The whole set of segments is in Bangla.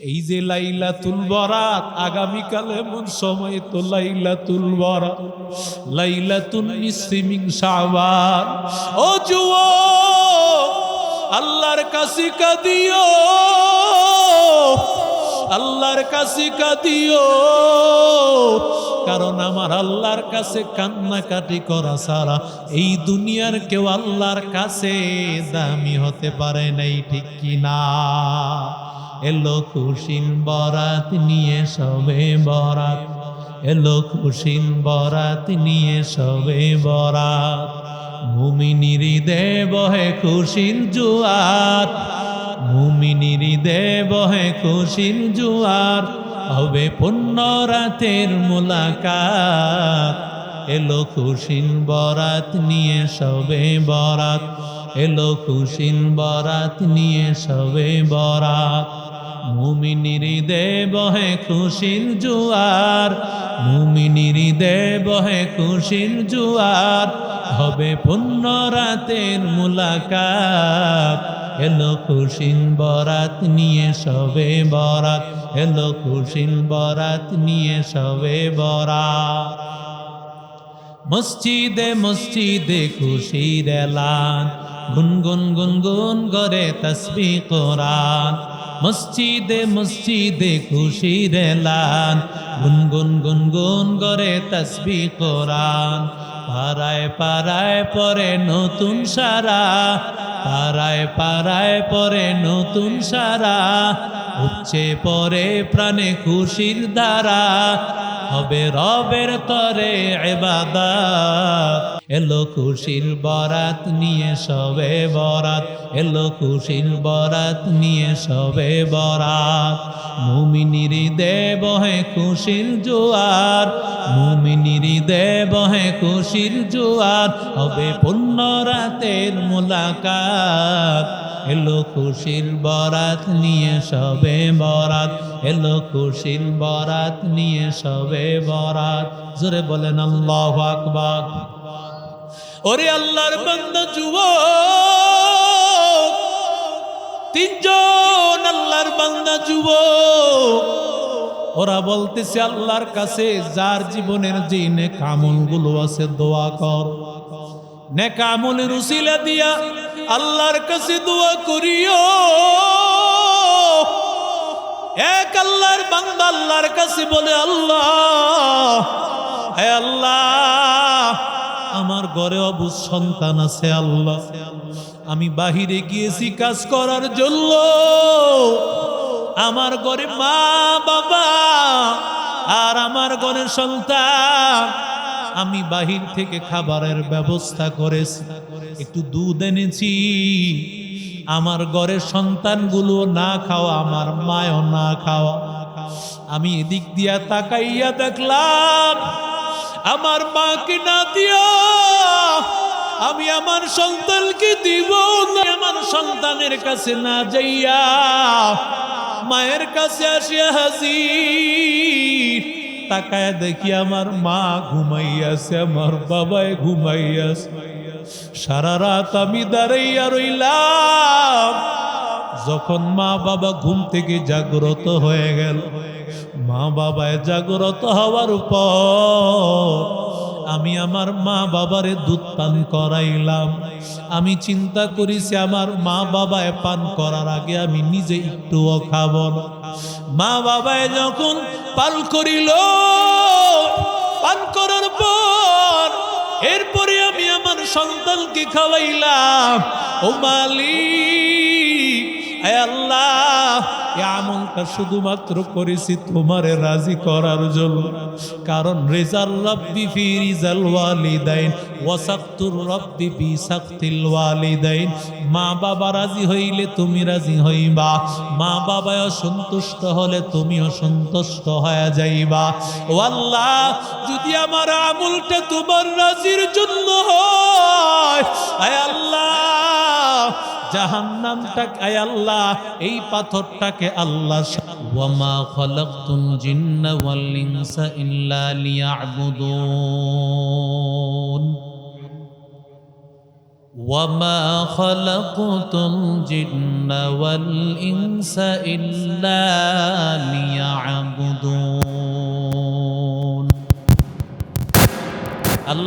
এই যে লাইলাতুল বরাত, আগামীকাল এমন সময় তো লাইলাতুল বরাত, লাইলাতুন নিসফি মিন শাবান। ও যুবক, আল্লাহর কাছে কাঁদিও, আল্লাহর কাছে কাঁদিও, কারণ আমার আল্লাহর কাছে কান্নাকাটি করা ছাড়া এই দুনিয়ার কেউ আল্লাহর কাছে দামি হতে পারে নাই, ঠিক কিনা? এলো খুশির বরাত নিয়ে সবে বরাত, এলো খুশির বরাত নিয়ে সবে বরাত। মুমিনির হৃদয়ে বহে খুশির জোয়ার, মুমিনির হৃদয়ে বহে খুশির জোয়ার। হবে পূর্ণ রাতের মুলাকাত, এলো খুশির বরাত নিয়ে সবে বরাত, এলো খুশির বরাত নিয়ে সবে বরাত। মুমিনির হৃদয়ে বহে খুশির জোয়ার, মুমিনির হৃদয়ে বহে খুশির জোয়ার। হবে পূর্ণ রাতের মুলাকাত, এলো খুশির বরাত নিয়ে সবে বরাত, এলো খুশির বরাত নিয়ে সবে বরাত। মসজিদে মসজিদে খুশির এলান, গুনগুন গুনগুন করে তাসবিহ কোরআন। মসজিদে মসজিদে খুশির এলান, গুনগুন গুনগুন করে তাসবিহ কোরআন। পাড়ায় পাড়ায় পরে নতুন সারা, পাড়ায় পাড়ায় পরে নতুন সারা। উঠছে পরে প্রাণে খুশির ধারা, হবে রবের তরে ইবাদত। এলো খুশির বরাত নিয়ে সবে বরাত, এলো খুশির বরাত নিয়ে সবে বরাত। মুমিনির হৃদয়ে বহে খুশির জোয়ার, মুমিনির হৃদয়ে বহে খুশির জোয়ার। হবে পূর্ণ রাতের মুলাকাত, এলো খুশির বরাত নিয়ে সবে বরাত, এলো খুশির বরাত নিয়ে সবে বরাত। জোরে বলেন আল্লাহু আকবার। ওরে আল্লাহর বান্দা যুবক, তিনজন আল্লাহর বান্দা যুবক, ওরা বলতেছে আল্লাহর কাছে যার জীবনের যে নেক আমলগুলো আছে দোয়া কর। নেক আমলের উসিলা দিয়া আল্লাহর কাছে দোয়া করিও। এক আল্লাহর বান্দা আল্লাহর কাছে বলে, আল্লাহ, হে আল্লাহ, আমার ঘরে অবুঝ সন্তান আছে আল্লাহ, আমি বাহিরে গিয়েছি কাজ করার জন্য, আমার ঘরে মা বাবা আর আমার ঘরের সন্তান, আমি বাহির থেকে খাবারের ব্যবস্থা করেছি, একটু দুধ এনেছি, আমার ঘরের সন্তানগুলো না খাওয়া, আমার মায়ও না খাওয়া। আমি এদিক দিয়া তাকাইয়া দেখলাম আমার মাকে না দিয়া আমি আমার সন্তানকে দিব না। আমার সন্তানের কাছে না যাইয়া মায়ের কাছে আসিয়া হাজির। তাকায় দেখি আমার মা ঘুমাইয়াছে, আমার বাবায় ঘুমাইয়াছে। সারা রাত আমি দাঁড়াইয়া রইলাম। যখন মা বাবা ঘুম থেকে জাগ্রত হয়ে গেল, মা বাবায় জাগ্রত হওয়ার পর আমি আমার মা বাবারে দুধ পান করাইলাম। আমি চিন্তা করেছি আমার মা বাবায় পান করার আগে আমি নিজে একটুও খাব না। মা বাবায় যখন পান করিল, পান করার পর এরপরে আমি আমার সন্তানকে খাওয়াইলাম। ও মালিক, হে আল্লাহ, এই আমলটা শুধুমাত্র করেছি তোমারে রাজি করার জন্য। কারণ রিজাল রাব্বি ফি রিজাল ওয়ালিদাইন ওয়া সাকতুর রাব্বি ফি সাকতিল ওয়ালিদাইন। মা বাবা রাজি হইলে তুমি রাজি হইবা, মা বাবা অসন্তুষ্ট হলে তুমিও সন্তুষ্ট হয়ে যাইবা। ও আল্লাহ, যদি আমার আমলটা তোমার রাজির জন্য হয়, হে আল্লাহ, জাহান্নামটাকে, আয় আল্লাহ, এই পাথরটাকে আল্লাহ, ওয়ামা খালাকতুল জিন্না ওয়াল ইনসা ইল্লা লিয়াবুদুন, ওয়ামা খালাকতুল জিন্না ওয়াল ইনসা ইল্লা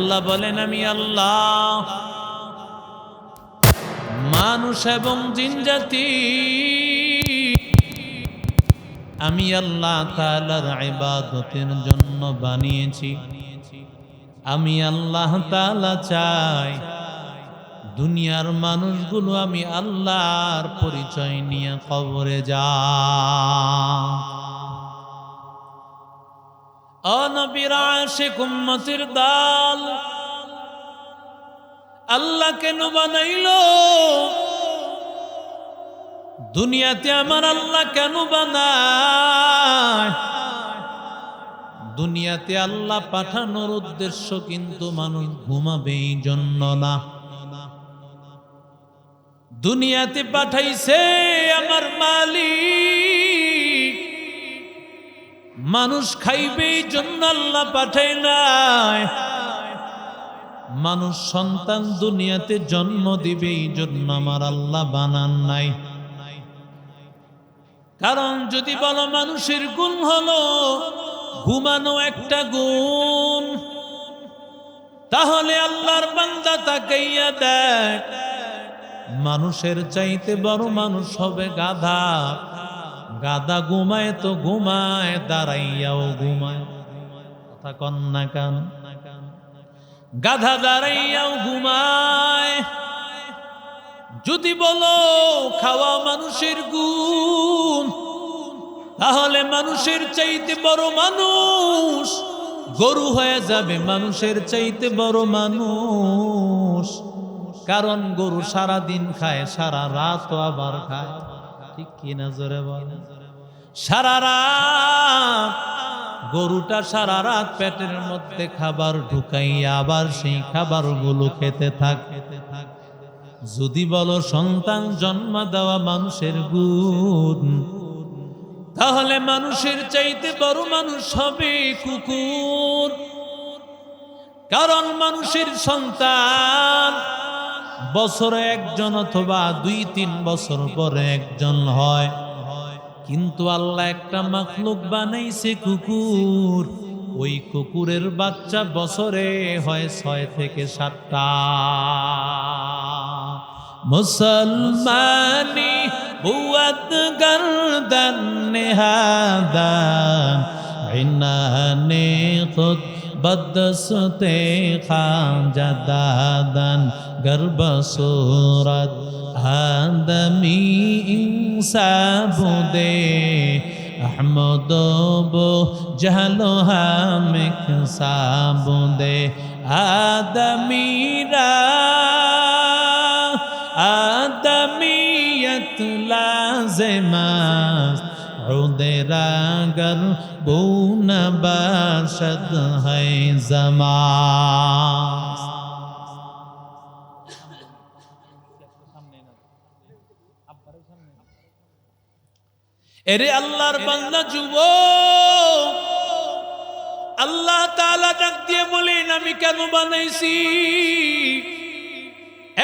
আল্লাহ বলেন, আমি আল্লাহ মানুষ এবং জিন জাতি আমি আল্লাহ তাআলার ইবাদতের জন্য বানিয়েছি। আমি আল্লাহ তাআলা চাই দুনিয়ার মানুষগুলো আমি আল্লাহর পরিচয় নিয়ে কবরে যায়। ও নবীর আশিক উম্মতের দল, আল্লাহ কেন বানাইলো? দুনিয়াতে আমার আল্লাহ কেন বানায়? দুনিয়াতে আল্লাহ পাঠানোর উদ্দেশ্য কিন্তু মানুষ ঘুমাবে এই জন্য না। দুনিয়াতে পাঠাইছে আমার মালিক, মানুষ খাইবে এই জন্য আল্লাহ পাঠায় নাই। মানুষ সন্তান দুনিয়াতে জন্ম দিবে এই জন্য আমার আল্লাহ বানান নাই। কারণ যদি বলো মানুষের গুণ হলো ঘুমানো একটা গুণ, তাহলে আল্লাহর বান্দা তাকাইয়া দেখ, মানুষের চাইতে বড় মানুষ হবে গাধা। গাধা ঘুমায় তো ঘুমায়, দাঁড়াইয়াও ঘুমায়। কথা কন না কেন? গাধা দাঁড়াইয়াও ঘুমায়। যদি বলো খাওয়া মানুষের গুণ, তাহলে মানুষের চাইতে বড় মানুষ গরু হয়ে যাবে মানুষের চাইতে বড় মানুষ। কারণ গরু সারা দিন খায়, সারা রাত আবার খায়। ঠিক কি না জোরে বল? সারা রাত গরুটা সারা রাত পেটের মধ্যে খাবার ঢুকাইয়া আবার সেই খাবারগুলো খেতে থাকে। যদি বলো সন্তান জন্ম দেওয়া মানুষের গুণ, তাহলে মানুষের চাইতে বড় মানুষ হবে কুকুর। কারণ মানুষের সন্তান বছরে একজন অথবা 2-3 বছর পরে একজন হয়, কিন্তু আল্লাহ একটা মাখলুক বানাইছে কুকুর। ওই কুকুরের বাচ্চা বছরে হয় 6 থেকে 7টা। মুসলমানি বুয়াত গর্দন নেহাদান ইনানে খুদ বদসতে খাজাদাদান গর্ব সুরত আদমি ইনসাবুদে আহমদ বো জাহলো হামিক সাবুদে আদমিরা आदमियत लाज़िमात उदेरा गर बून बाशद है ज़मात। एरे अल्लाहर बंदा जुबो, अल्लाह ताला डाक दिए बोलेन आमी केन बानाइছি?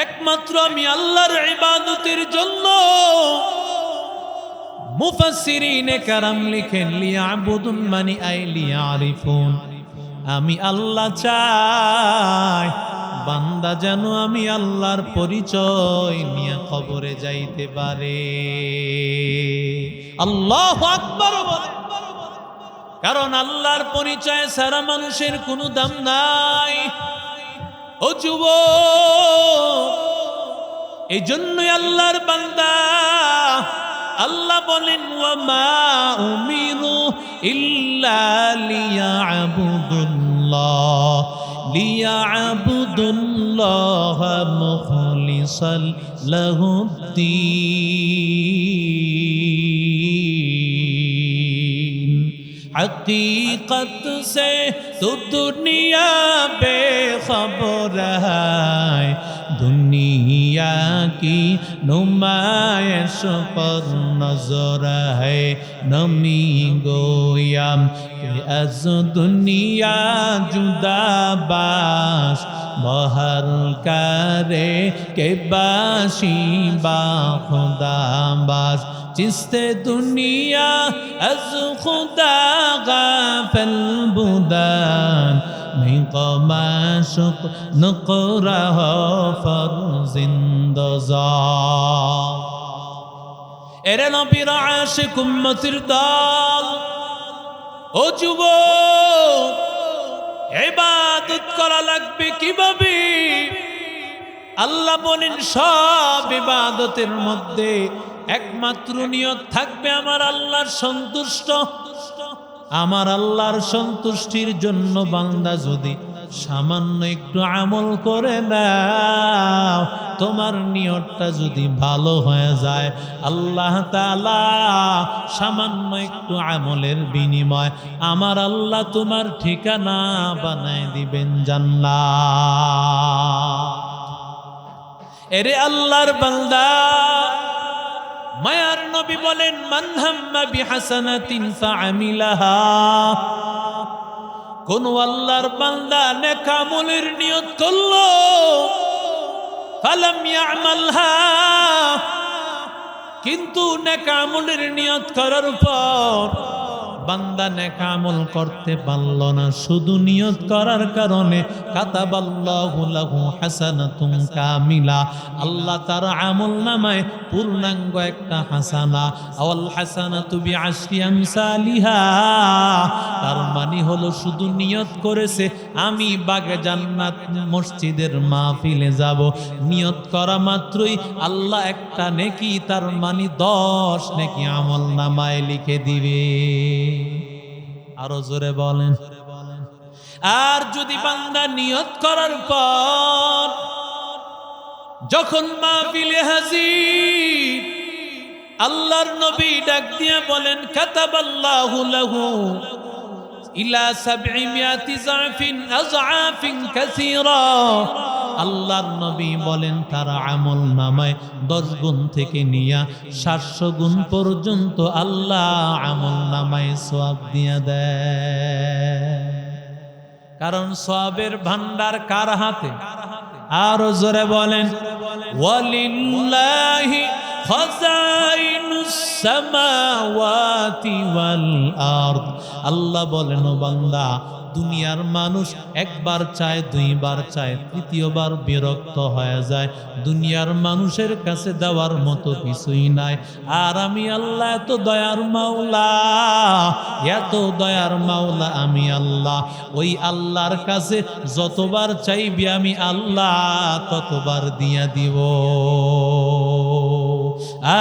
একমাত্র আমি আল্লাহর ইবাদতের জন্য। মুফাসসিরিনে কারাম লিখেন লিয়াবুদুন মানি আই লিয়ারিফুন। আমি আল্লাহ চাই বান্দা যেন আমি আল্লাহর পরিচয় নিয়ে কবরে যাইতে পারে। আল্লাহু আকবার বলে। কারণ আল্লাহর পরিচয় ছাড়া মানুষের কোনো দাম নাই। ও যুবক, এই জন্যই আল্লাহর বান্দা আল্লাহ বলেন ওয়া মা উমিরু ইল্লা লিয়াবুদুল্লাহ মুখলিসাল লাহুদ্দীন। हकीकत से तो दुनिया बेखबर है, दुनिया की नुमाइश पर नजर है। नमी गोयाम कि अज दुनिया जुदा बाश बहर करे के बाशी बा खुदा बाश। जिसते दुनिया अज खुदा गाफिल बुदान নিকমাশুক নকরাহ ফরজিন্দজা। এরে নবীর আশিক উম্মতির দল, ও যুবক, ইবাদত করা লাগবে কিভাবে? আল্লাহ বলেন সব ইবাদতের মধ্যে একমাত্র নিয়ত থাকবে আমার আল্লাহর সন্তুষ্ট। আমার আল্লাহর সন্তুষ্টির জন্য বান্দা যদি সামান্য একটু আমল করে নাও, তোমার নিয়তটা যদি ভালো হয়ে যায়, আল্লাহ তাআলা সামান্য একটু আমলের বিনিময় আমার আল্লাহ তোমার ঠিকানা বানায় দিবেন জান্নাত। এরে আল্লাহর বান্দা, মায়ার নবী বলেন মান হাম্মা বিহাসানাতিন ফাআমিলাহা। কোন আল্লাহর বান্দা নেক আমলের নিয়ত করলো, ফালাম ইয়ামালহা, কিন্তু নেক আমলের নিয়ত করার পর বান্দা নেক আমল করতে পারল না, শুধু নিয়ত করার কারণে কাতাবাল্লাহু লাহু হাসানাতুন কামিলা, আল্লাহ তার আমল নামায় পূর্ণাঙ্গ একটা হাসানা, আওয়াল হাসানাতু বিআশরি আমসালিহা। তার মানে হলো শুধু নিয়ত করেছে আমি বাগে জান্নাত মসজিদের মাহফিলে যাব, নিয়ত করা মাত্রই আল্লাহ একটা নেকি তার মানে 10 নেকি আমল নামায় লিখে দিবে। আরো জোরে বলেন। আর যদি বান্দা নিয়ত করার পর যখন মাহফিলে হাজির, আল্লাহর নবী ডাক দিয়া বলেন কাতাবাল্লাহু লাহু ইলা 700 যাফিন আযআফিন কাসীরা। আল্লাহর নবী বলেন তার আমল নামায় 10 গুণ থেকে নিয়া 700 গুণ পর্যন্ত আল্লাহ আমল নামায় সওয়াব দিয়া দেয়। কারণ সওয়াবের ভান্ডার কার হাতে? আরো জোরে বলেন ওয়ালিল্লাহি খাযাইনুস সামাওয়াতি ওয়াল আরদ। আল্লাহ বলেন ও বান্দা, দুনিয়ার মানুষ একবার চায়, দুইবার চায়, তৃতীয়বার বিরক্ত হয়ে যায়। দুনিয়ার মানুষের কাছে দেওয়ার মতো কিছুই নাই। আর আমি আল্লাহ এত দয়ার মাওলা, এত দয়ার মাওলা আমি আল্লাহ। ওই আল্লাহর কাছে যতবার চাইবি আমি আল্লাহ ততবার দিয়া দিব।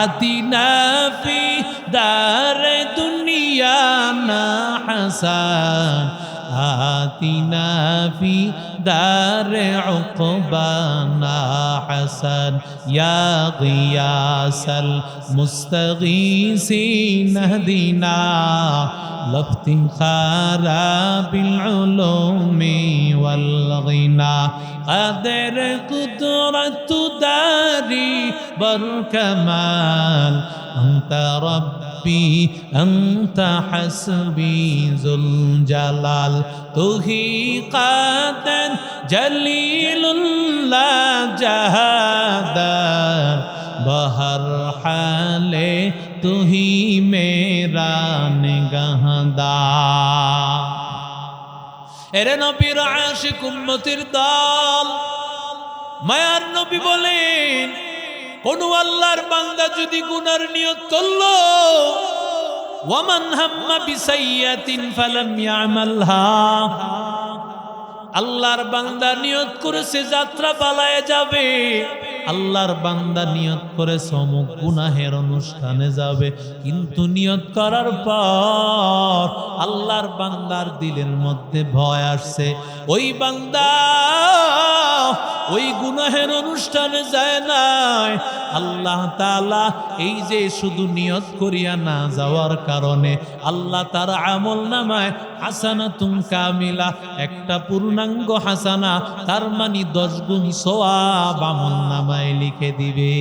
আতিনা ফি দারে দুনিয়া না হাসান, আতিনা ফি দারে উকবানা হাসান, ইয়া গিয়াসাল মুস্তাগীসিন হদিনা লাফতিখারা বিল উলুমি ওয়াল গিনা। কাদের কুদরত দারি বরকামাল, আনতা রব্বি আনতা হাসবি যুল জালাল। তুহি কাদের জলিলুল্লাহ জাহাদার, বহর হালে তুহি মেরা নিগাহদার। এরে নবীর আশিক উম্মতির দল, মায়ার নবী বলেন কোন আল্লাহর বান্দা যদি গুনার নিয়ত করলো, ওয়ামান হাম্মা বিসাইয়াতিন ফালাম ইয়ামালহা, আল্লাহর বান্দা নিয়ত করেছে যাত্রা পালায়ে যাবে, আল্লাহর বান্দা নিয়ত করেছে অমুক গুনাহের অনুষ্ঠানে যাবে, কিন্তু নিয়ত করার পর আল্লাহর বান্দার দিলের মধ্যে ভয় আসছে, ওই বান্দা ওই গুনাহের অনুষ্ঠানে যায় নাই। আল্লাহ তাআলা এই যে শুধু নিয়ত করিয়া না যাওয়ার কারণে আল্লাহ তার আমল নামায় হাসানাতুন কামিলা, একটা পূর্ণাঙ্গ হাসানা, তার মানে 10 গুণ সওয়াব আমল নামায় লিখে দিবে।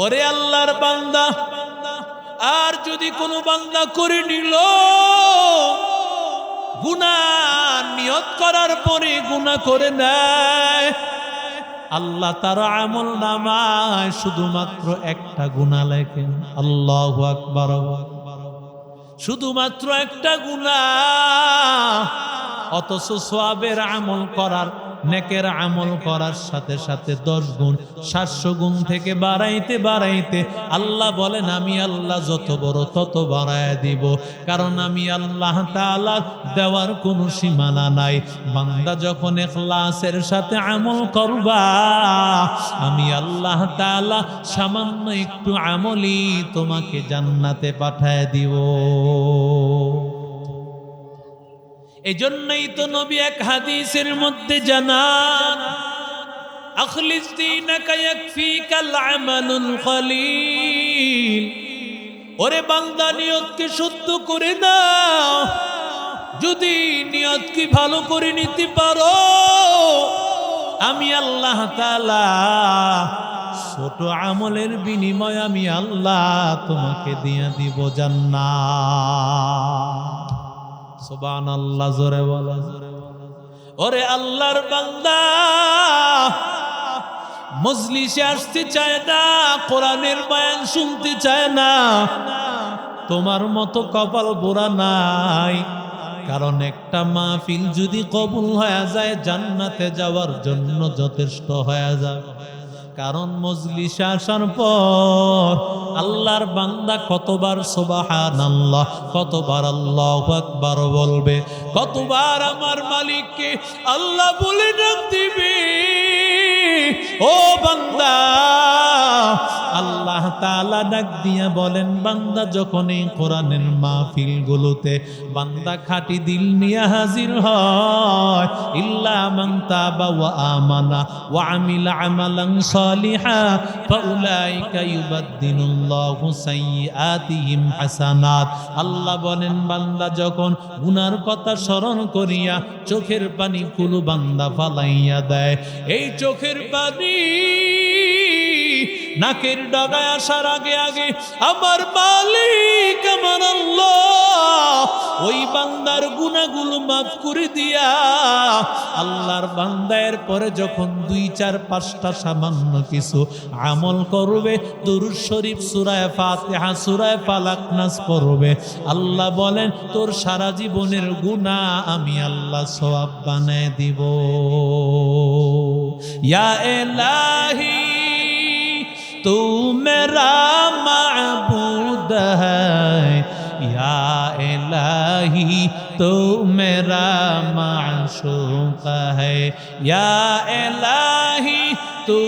ওরে আল্লাহর বান্দা, আর যদি কোনো বান্দা করে নিল গুনাহ, নিয়ত করার পরে গুনাহ করে নেয়, আল্লাহ তার আমল নামায় শুধুমাত্র একটা গুনাহ লেখেন। আল্লাহু আকবার। শুধুমাত্র একটা গুনাহ, অথচ সওয়াবের আমল করার, নেকের আমল করার সাথে সাথে 10 গুণ 700 গুণ থেকে বাড়াইতে বাড়াইতে আল্লাহ বলেন আমি আল্লাহ যত বড় তত বাড়ায় দিব। কারণ আমি আল্লাহ তাআলা দেওয়ার কোনো সীমানা নাই। বান্দা যখন ইখলাসের সাথে আমল করবা, আমি আল্লাহ তাআলা সামান্য একটু আমলই তোমাকে জান্নাতে পাঠায় দিব। এজন্যই তো নবী এক হাদিসের মধ্যে জানান, আখলিস দীনাকা ইয়াকফিকাল আমালুল কলিল। ওরে বান্দা, নিয়তকে শুদ্ধ করে নাও। যদি নিয়তকে ভালো করে নিতে পারো, আমি আল্লাহ তাআলা ছোট আমলের বিনিময়ে আমি আল্লাহ তোমাকে দিয়ে দিব জান্নাত। সুবহানাল্লাহ, জোরে বলো। ওরে আল্লাহর বান্দা, মজলিসে আসতে চায় না, কোরআনের বয়ান শুনতে চায় না, তোমার মতো কপাল পোড়া নাই। কারণ একটা মাহফিল যদি কবুল হয়ে যায়, জান্নাতে যাওয়ার জন্য যথেষ্ট হয়ে যাবে। কারণ মজলিসে আসার পর আল্লাহর বান্দা কতবার সুবহানাল্লাহ, কতবার আল্লাহু আকবার বলবে, কতবার আমার মালিককে আল্লাহ বলে ডাক দিবে। ও বান্দা, আল্লাহ তাআলা ডাক দিয়া বলেন, বান্দা যখন এই কোরআনের মাহফিলগুলোতে বান্দা খাঁটি দিল নিয়ে হাজির হয়, ইল্লা মান তাবা ওয়া আমানা ওয়া আমিলা আমালান সালিহা ফাউলাইকা ইউবাদদিলুল্লাহু সাইয়্যাতিহিম হাসানাত। আল্লাহ বলেন, বান্দা যখন গুনার কথা স্মরণ করিয়া চোখের পানি কুলু বান্দা ফালাইয়া দেয়, এই চোখের পানি নাকের ডগায় আসার আগে আগে আমার মালিক, আমার আল্লাহ ওই বান্দার গুনাহগুলো মাফ করে দিয়া, আল্লাহর বান্দার পরে যখন 2, 4, 5টা সামান্য কিছু আমল করবে, দুরূদ শরীফ, সূরা ফাতিহা, সূরা ফালাক, নাস পড়বে, আল্লাহ বলেন তোর সারা জীবনের গুনাহ আমি আল্লাহ সওয়াব বানায় দিব। ইয়া ইলাহি तू मेरा माबूद है, या इलाही तू मेरा माशूक है, या इलाही तू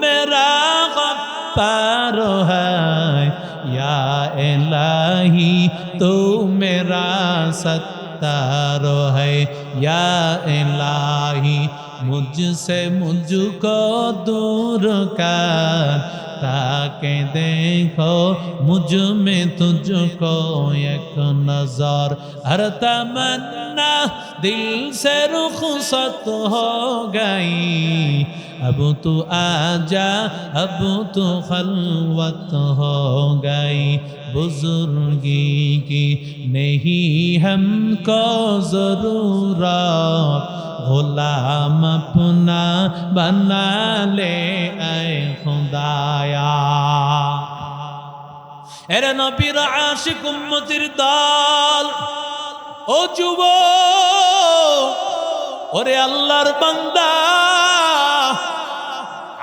मेरा गफ्फार है, या इलाही तू मेरा सत्तार है, या इलाही मुझसे मुझको दूर कर, ताके देखो मुझ में तुझको एक नजर, हर तमन्ना दिल से रुखसत हो गई, अब तू आजा, अब तू खलवत हो गई, बुजुर्गी की नहीं हमको जरूरत, गुलाम अपना बना ले ऐ खुदाया। এরে নবীর আশিক উম্মতের দল, ও যুবক, ওরে আল্লাহর বান্দা,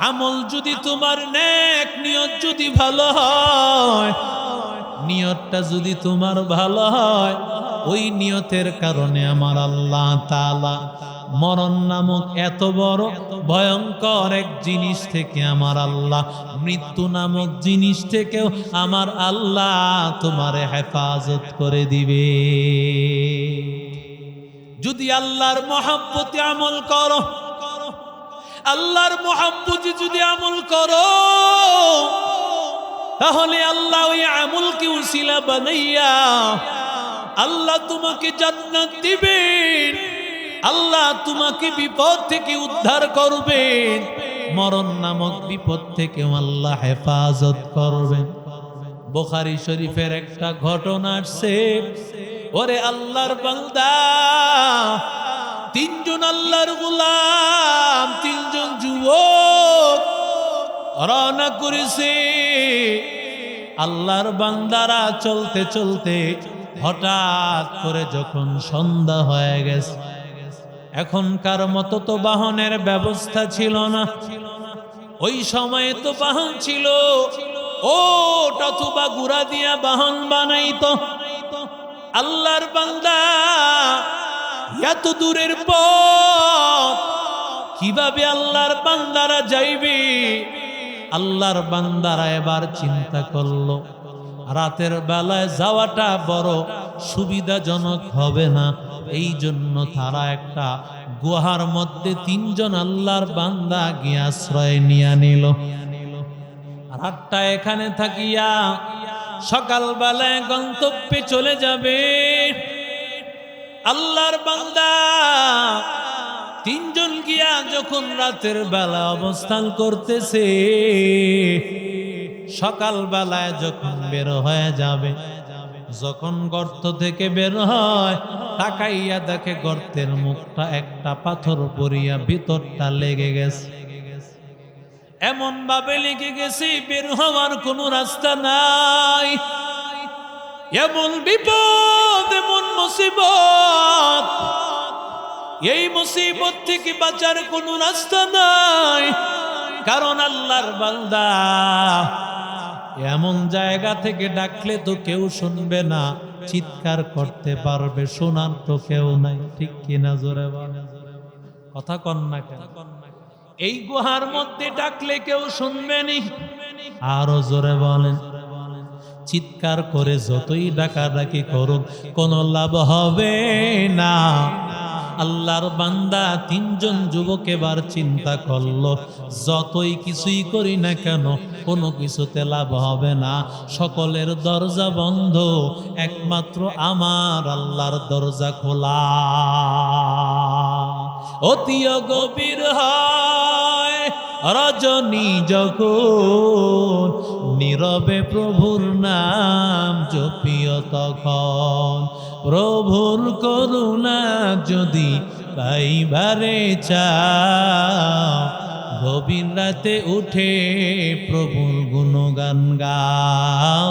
আমল যদি তোমার নেক, নিয়ত যদি ভালো হয়, নিয়তটা যদি তোমার ভালো হয়, ওই নিয়তের কারণে আমার আল্লাহ তাআলা মরণ নামক এত বড় ভয়ঙ্কর এক জিনিস থেকে আমার আল্লাহ, মৃত্যু নামক জিনিস থেকেও আমার আল্লাহ তোমারে হেফাজত করে দিবে। যদি আল্লাহর মহব্বতে আমল করো, আল্লাহর মহব্বতে যদি আমল করো, তাহলে আল্লাহ ওই আমলকে উসিলা বানাইয়া আল্লাহ তোমাকে জান্নাত দিবেন, আল্লাহ তোমাকে বিপদ থেকে উদ্ধার করবেন, মরণ নামক বিপদ থেকেও আল্লাহ হেফাজত করবেন। বুখারী শরীফের একটা ঘটনা আসছে, ওরে আল্লাহর বান্দা, 3 জন আল্লাহর গোলাম, 3 জন যুবক রওনা করেছে। আল্লাহর বান্দারা চলতে চলতে হঠাৎ করে যখন সন্ধ্যা হয়ে গেছে, এখনকার মতো তো বাহনের ব্যবস্থা ছিল না, ওই সময়ে তো বাহন ছিল ওট অথবা গুড়া দিয়া বাহন বানাইতো। আল্লাহর বান্দা এত দূরের পথ কিভাবে আল্লাহর বান্দারা যাইবে? আল্লাহর বান্দারা এবার চিন্তা করলো, রাতের বেলায় যাওয়াটা বড় সুবিধাজনক হবে না। এই জন্য তারা একটা গুহার মধ্যে তিনজন আল্লাহর বান্দা গিয়ে আশ্রয় নিয়ে নিল। রাতটা এখানে থাকিয়া সকালবেলায় গন্তব্যে চলে যাবে। আল্লাহর বান্দা তিনজন গিয়া যখন রাতের বেলা অবস্থান করতেছে, সকাল বেলায় যখন বের হয়ে যাবে, যখন গর্ত থেকে বের হয় তাকাইয়া দেখে গর্তের মুখটা একটা পাথর পড়িয়া ভিতরটা লেগে গেছে। এমন ভাবে লেগে গেছে বের হওয়ার কোনো রাস্তা নাই। এমন বিপদ, এমন মুসিবত, এই মুসিবত থেকে বাঁচার কোনো রাস্তা নাই। কারণ আল্লাহর বান্দা এমন জায়গা থেকে ডাকলে তো কেউ শুনবে না, চিৎকার করতে পারবে, শোনার তো কেউ নাই। ঠিক কিনা? জোরে বলেন, কথা কন না কেন? এই গুহার মধ্যে ডাকলে কেউ শুনবে নি। আরো জোরে বলেন, চিৎকার করে যতই ডাকাডাকি করুক কোনো লাভ হবে না। আল্লাহর বান্দা তিনজন যুবক এবার চিন্তা করলো, যতই কিছুই করি না কেন কোনো কিছুতে লাভ হবে না। সকলের দরজা বন্ধ, একমাত্র আমার আল্লাহর দরজা খোলা। অতি গভীর হয় রজনী যখন, নীরবে প্রভুর নাম জপিও তখন। প্রভুর করুণা যদি পাইবারে চাও, গভীর রাতে উঠে প্রভুর গুণগান গাও।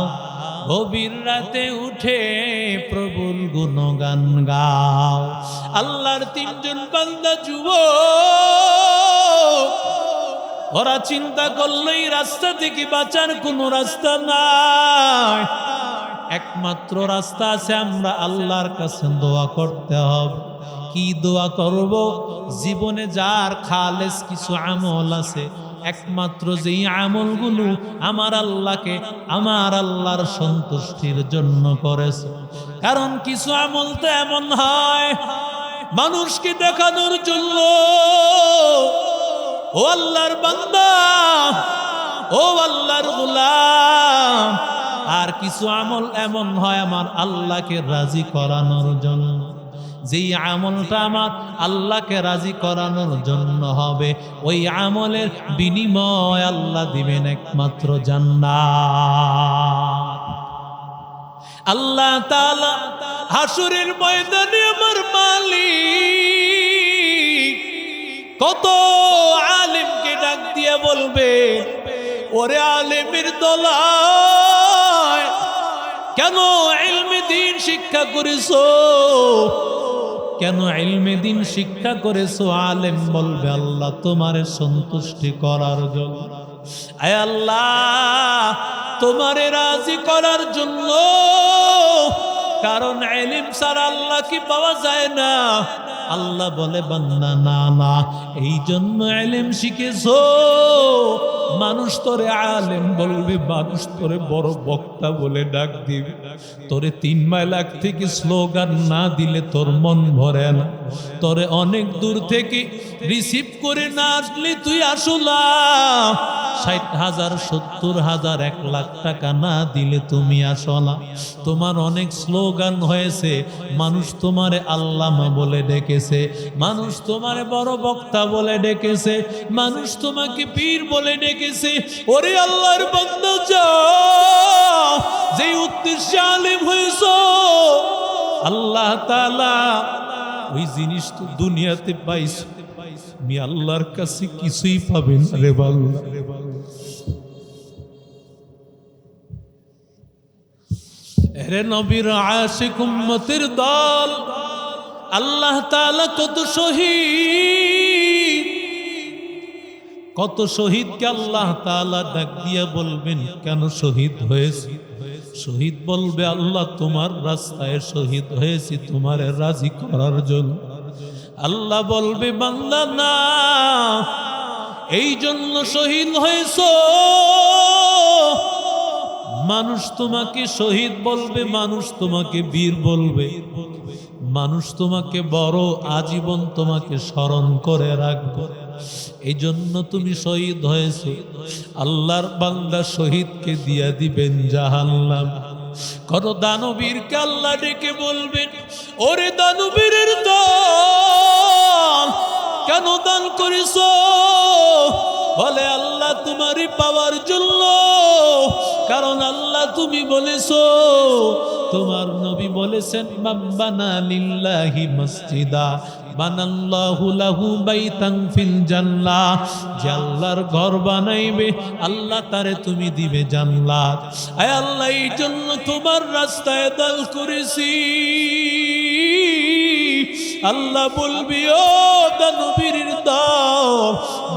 গভীর রাতে উঠে প্রভুর গুণগান গাও। আল্লাহর তিনজন বান্দা যুবক, ওরা চিন্তা করলো এই রাস্তা থেকে বাঁচার কোনো রাস্তা নাই। একমাত্র রাস্তা আছে, আমরা আল্লাহর কাছে দোয়া করতে হবে। কি দোয়া করব? জীবনে যার খালেস কিছু আমল আছে, একমাত্র যেই আমলগুলো আমার আল্লাহকে, আমার আল্লাহর সন্তুষ্টির জন্য করেছে। কারণ কিছু আমল তো এমন হয় মানুষকে দেখানোর জন্য। ও আল্লাহর বান্দা, ও আল্লাহর গোলাম। আর কিছু আমল এমন হয় আমার আল্লাহকে রাজি করানোর জন্য। যেই আমলটা আমার আল্লাহকে রাজি করানোর জন্য হবে, ওই আমলের বিনিময় আল্লাহ দিবেন একমাত্র জান্নাত। আল্লাহ তাআলা হাসরের ময়দানে আমার মালিক কত আলেমকে ডাক দিয়ে বলবে, ওরে আলেমের দলায়, কেন ইলমে দ্বীন শিক্ষা করেছো? কেন ইলমে দ্বীন শিক্ষা করেছো? আলেম বলবে, আল্লাহ তোমারে সন্তুষ্টি করার জন্য। আয় আল্লাহ, তোমারে রাজি করার জন্য। কারণ ইলম ছাড়া আল্লাহ কি পাওয়া যায় না? আল্লাহ বলে, বান্দা না না, এই জন্য ইলম শিখেছো। মানুষ তোরে আলেম বলবে, মানুষ তোরে বড় বক্তা বলে ডাক দিবে। তোরে 3 মাইল থেকে স্লোগান না দিলে তোর মন ভরে না। তোরে অনেক দূর থেকে রিসিভ করে না আসলে তুই আসলা 60,000, 70,000, 1 লাখ টাকা না দিলে তুমি আসলা। তোমার অনেক স্লোগান হয়েছে, মানুষ তোমারে আল্লামা বলে ডেকেছে, মানুষ তোমারে বড় বক্তা বলে ডেকেছে, মানুষ তোমাকে পীর বলে ডেকেছে। ওরে আল্লাহর বান্দা, যাও, যে উদ্দেশ্যে আলেম হয়েছো আল্লাহ তাআলা ওই জিনিস তো দুনিয়াতে পাইছো, তুমি আল্লাহর কাছে কিছুই পাবেন রে বান্দা। রে নবীর আশিক উম্মতের দল, আল্লাহ তাআলা কত শহীদকে আল্লাহ তাআলা ডাক দিয়া বলবেন কেন শহীদ হয়েছে? শহীদ বলবে আল্লাহ তোমার রাস্তায় শহীদ হয়েছি তোমারে রাজি করার জন্য। আল্লাহ বলবে বান্দা না, এই জন্য শহীদ হয়েছো। মানুষ তোমাকে শহীদ বলবে, মানুষ তোমাকে বীর বলবে, মানুষ তোমাকে বড় আজীবন তোমাকে স্মরণ করে রাখবে। এই জন্য তুমি শহীদ হয়েছো। আল্লাহর বান্দা শহীদকে দিয়া দিবেন জাহান্নাম। কত দানবীরকে আল্লাহ ডেকে বলবেন, ওরে দানবীরের দল কেন দান করেছো? বলে আল্লাহ তোমারই পাওয়ার জন্য। কারণ আল্লাহ তুমি বলেছো, তোমার নবী বলেছেন বানা লিল্লাহি মসজিদা বানাল্লাহু লাহু বাইতান ফিল জান্নাহ। যে আল্লাহর ঘর বানাইবে আল্লাহ তারে তুমি দিবে জান্নাত। আয় আল্লাহ এই জন্য তোমার রাস্তায় দান করেছি। আল্লাহ বলবি ও দানবীর দল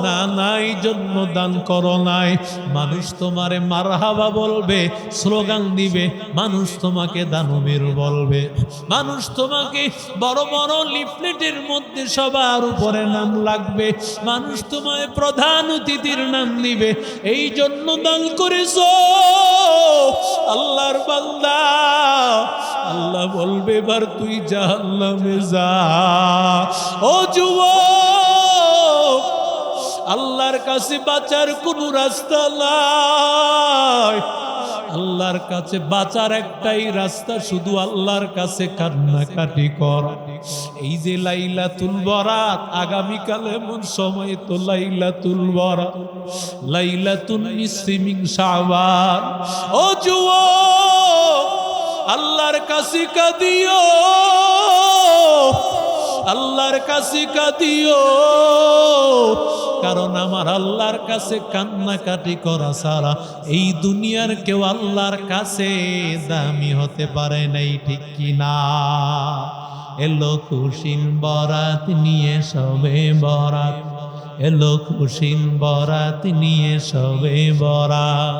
না না এই জন্য দান করো নাই। মানুষ তোমারে মারহাবা বলবে, স্লোগান দিবে, মানুষ তোমাকে দানবীর বলবে, মানুষ তোমাকে বড় বড় লিফলেটের মধ্যে সবার উপরে নাম লাগবে, মানুষ তোমায় প্রধান অতিথির নাম দিবে। এই জন্য দান করেছো আল্লাহর বান্দা। আল্লাহ বলবে এবার তুই জাহান্নামে যা। ও যুবক, আল্লাহর কাছে বাঁচার কোনো রাস্তা নাই। আল্লাহর কাছে বাঁচার একটাই রাস্তা, শুধু আল্লাহর কাছে কান্নাকাটি কর। এই যে লাইলাতুল বরাত, আগামীকাল এমন সময় তো লাইলাতুল বরাত, লাইলাতুন নিসফি মিন শাবান। ও যুবক, আল্লাহর কাছে কাঁদিও, আল্লাহর কাছে কাঁদিও। কারণ আমার আল্লাহর কাছে কান্নাকাটি করা ছাড়া এই দুনিয়ার কেউ আল্লাহর কাছে দামি হতে পারে নাই, ঠিক কিনা? এলো খুশির বরাত নিয়ে সবে বরাত, এলো খুশির বরাত নিয়ে সবে বরাত।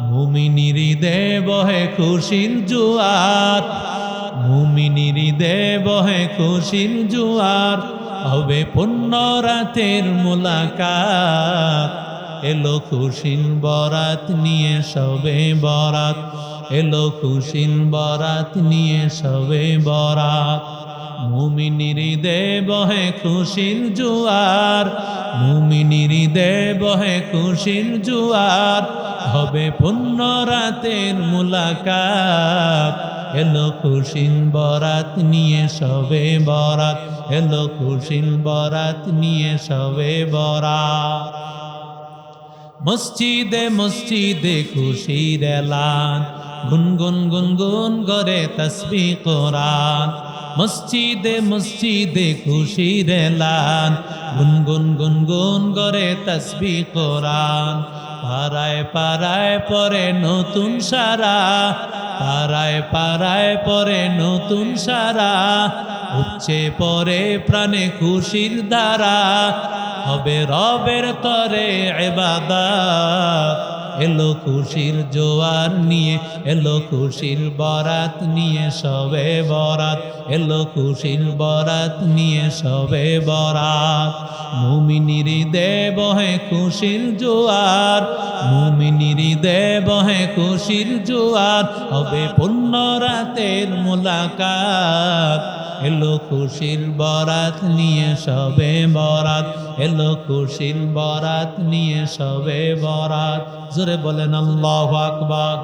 মুমিনির হৃদয়ে বহে খুশির জোয়ার, মুমিনির হৃদয়ে বহে খুশির জোয়ার। হবে পূর্ণ রাতের মুলাকাত, এলো খুশির বরাত নিয়ে সবে বরাত, এলো খুশির বরাত নিয়ে সবে বরাত। মুমিনির হৃদয়ে বহে খুশির জোয়ার, মুমিনির হৃদয়ে বহে খুশির জোয়ার। হবে পূর্ণ রাতের মুলাকাত, এলো খুশির বরাত নিয়ে সবে বরাত, এলো খুশির বরাত নিয়ে সবে বরাত। মসজিদে মসজিদে খুশির এলান, গুনগুন গুনগুন করে তাসবিহ কোরআন। মসজিদে মসজিদে খুশির এলান, গুনগুন গুনগুন করে তাসবিহ কোরআন। পাড়ায় পাড়ায় পরে নতুন সারা, পাড়ায় পাড়ায় পরে নতুন সারা। উঠছে পরে প্রাণে খুশির ধারা, হবে রবের তরে ইবাদত। এলো খুশির জোয়ার নিয়ে, এলো খুশির বরাত নিয়ে সবে বরাত, এলো খুশির বরাত নিয়ে সবে বরাত। মুমিনির হৃদয়ে বহে খুশির জোয়ার, মুমিনির হৃদয়ে বহে খুশির জোয়ার। হবে পূর্ণ রাতের মুলাকাত, এলো খুশির বরাত নিয়ে সবে বরাত, এলো খুশির বরাত নিয়ে সবে বরাত। জোরে বলেন আল্লাহু আকবার।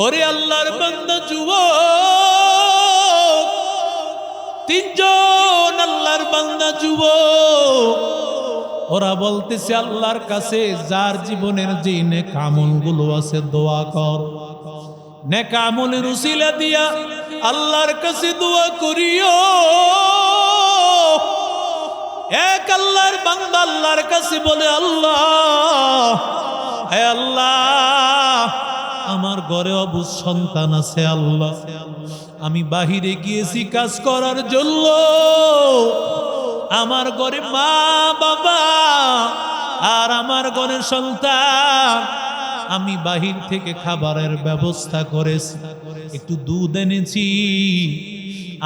ওরে আল্লাহর বান্দা যুবক, তিনজন আল্লাহর বান্দা যুবক, ওরা বলতেছে আল্লাহর কাছে যার জীবনের যে নেক আমলগুলো আছে দোয়া কর। নেক আমলের উসিলা দিয়া আল্লাহর কাছে দোয়া করিও। এক আল্লাহর বান্দা আল্লাহর কাছে বলে আল্লাহ, হে আল্লাহ আমার ঘরে অবুঝ সন্তান আছে আল্লাহ, আমি বাহিরে গিয়েছি কাজ করার জন্য, আমার ঘরে মা বাবা আর আমার ঘরের সন্তান, আমি বাহির থেকে খাবারের ব্যবস্থা করেছি, একটু দুধ এনেছি,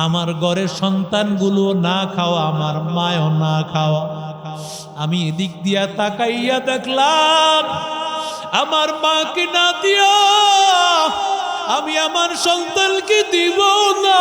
আমার ঘরের সন্তানগুলো না খাওয়া, আমার মায়ও না খাওয়া। আমি এদিক দিয়া তাকাইয়া দেখলাম আমার মাকে না দিয়া আমি আমার সন্তানকে দিব না।